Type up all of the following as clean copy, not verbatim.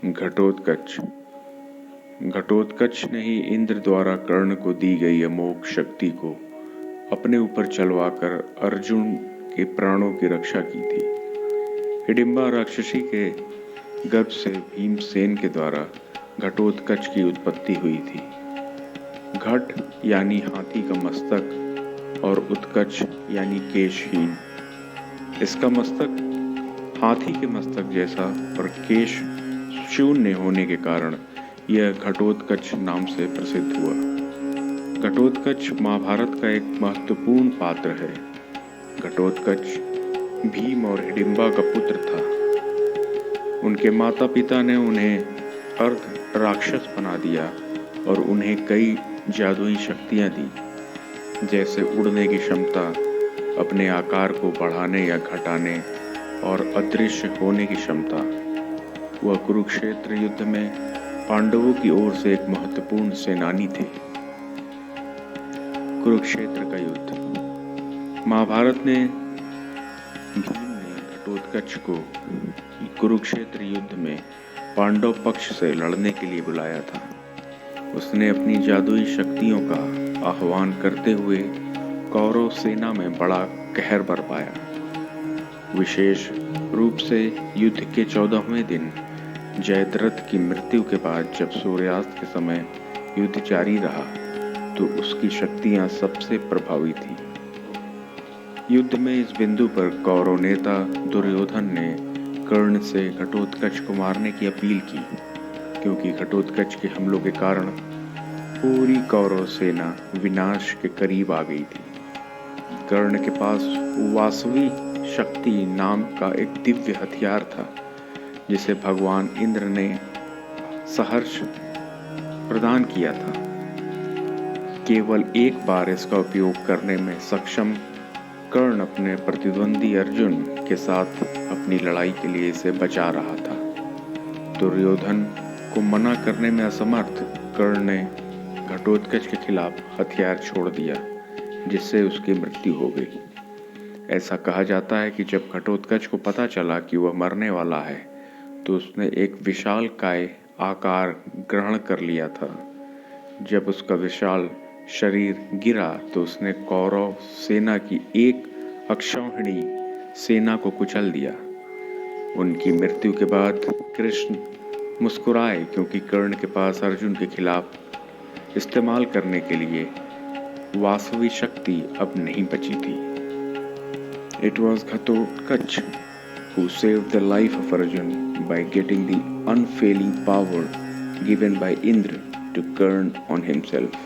घटोत्कच। घटोत्कच ने ही इंद्र द्वारा कर्ण को दी गई अमोघ शक्ति को अपने ऊपर चलवाकर अर्जुन के प्राणों की रक्षा की थी। हिडिंबा राक्षसी के गर्भ से भीमसेन के द्वारा घटोत्कच की उत्पत्ति हुई थी। घट यानी हाथी का मस्तक और उत्कच यानी केशहीन। इसका मस्तक हाथी के मस्तक जैसा और केश शून्य होने के कारण यह घटोत्कच नाम से प्रसिद्ध हुआ। घटोत्कच महाभारत का एक महत्वपूर्ण पात्र है। घटोत्कच भीम और हिडिंबा का पुत्र था। उनके माता पिता ने उन्हें अर्ध राक्षस बना दिया और उन्हें कई जादुई शक्तियां दी, जैसे उड़ने की क्षमता, अपने आकार को बढ़ाने या घटाने और अदृश्य होने की क्षमता। वह कुरुक्षेत्र युद्ध में पांडवों की ओर से एक महत्वपूर्ण सेनानी थे। कुरुक्षेत्र का युद्ध। महाभारत ने भीम ने घटोत्कच को कुरुक्षेत्र युद्ध में पांडव पक्ष से लड़ने के लिए बुलाया था। उसने अपनी जादुई शक्तियों का आह्वान करते हुए कौरव सेना में बड़ा कहर बरपाया। विशेष रूप से युद्ध के 14वें दिन जयद्रथ की मृत्यु के बाद जब सूर्यास्त के समय युद्ध जारी रहा तो उसकी शक्तियां सबसे प्रभावी थी। युद्ध में इस बिंदु पर कौरव नेता दुर्योधन ने कर्ण से घटोत्कच को मारने की अपील की, क्योंकि घटोत्कच के हमलों के कारण पूरी कौरव सेना विनाश के करीब आ गई थी। कर्ण के पास वासवी शक्ति नाम का एक दिव्य हथियार था, जिसे भगवान इंद्र ने सहर्ष प्रदान किया था। केवल एक बार इसका उपयोग करने में सक्षम कर्ण अपने प्रतिद्वंदी अर्जुन के साथ अपनी लड़ाई के लिए इसे बचा रहा था। दुर्योधन को मना करने में असमर्थ कर्ण ने घटोत्कच के खिलाफ हथियार छोड़ दिया, जिससे उसकी मृत्यु हो गई। ऐसा कहा जाता है कि जब घटोत्कच को पता चला कि वह मरने वाला है तो उसने एक विशालकाय आकार ग्रहण कर लिया था। जब उसका विशाल शरीर गिरा तो उसने कौरव सेना की एक अक्षौहिणी सेना को कुचल दिया। उनकी मृत्यु के बाद कृष्ण मुस्कुराए, क्योंकि कर्ण के पास अर्जुन के खिलाफ इस्तेमाल करने के लिए वासवी शक्ति अब नहीं बची थी। It was Ghatotkacha who saved the life of Arjun by getting the unfailing power given by Indra to Karna on himself.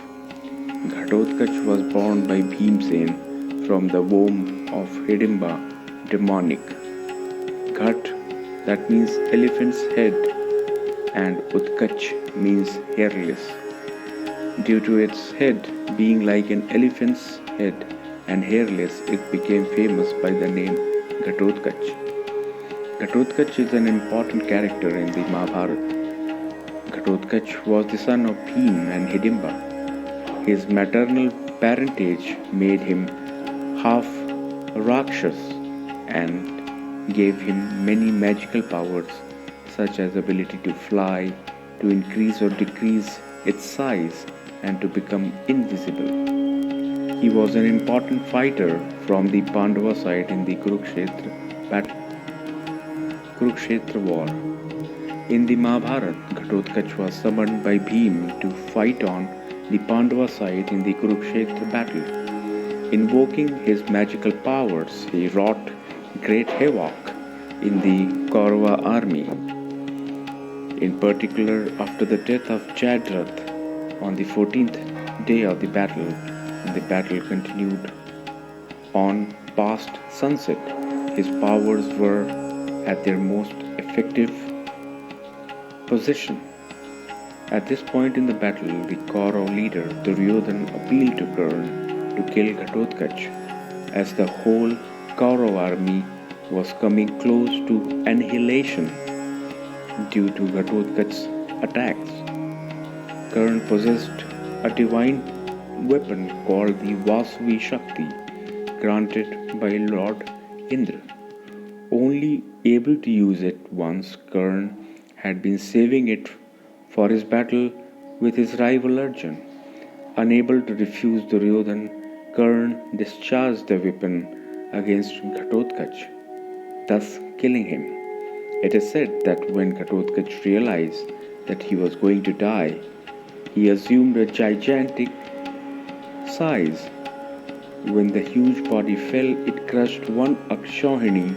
Ghatotkacha was born by Bhimsen from the womb of Hidimba, demonic. Ghat, that means elephant's head, and Utkach means hairless. Due to its head being like an elephant's head and hairless, it became famous by the name Ghatotkacha. Ghatotkacha is an important character in the Mahabharata. Ghatotkacha was the son of Bhim and Hidimba. His maternal parentage made him half Rakshas and gave him many magical powers, such as ability to fly, to increase or decrease its size, and to become invisible. He was an important fighter from the Pandava side in the Kurukshetra war. In the Mahabharata, Ghatotkacha was summoned by Bhim to fight on the Pandava side in the Kurukshetra battle. Invoking his magical powers, he wrought great havoc in the Kaurava army. In particular, after the death of Jayadratha on the 14th day of the battle continued on past sunset, his powers were at their most effective position. At this point in the battle, the Kaurav leader Duryodhan appealed to Karna to kill Ghatotkacha, as the whole Kaurav army was coming close to annihilation due to Ghatotkacha's attacks. Karna possessed a divine weapon called the Vasavi Shakti, granted by Lord Indra. Only able to use it once, Karna had been saving it for his battle with his rival Arjun. Unable to refuse Duryodhan, Karna discharged the weapon against Ghatotkacha, thus killing him. It is said that when Ghatotkacha realized that he was going to die, he assumed a gigantic size. When the huge body fell, it crushed one Akshauhini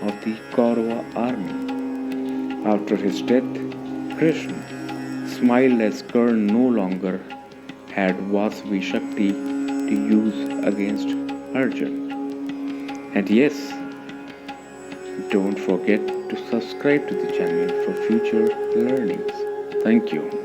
of the Kaurava army. After his death, Krishna smiled as Karna no longer had Vasavi Shakti to use against Arjun. And yes, don't forget to subscribe to the channel for future learnings. Thank you.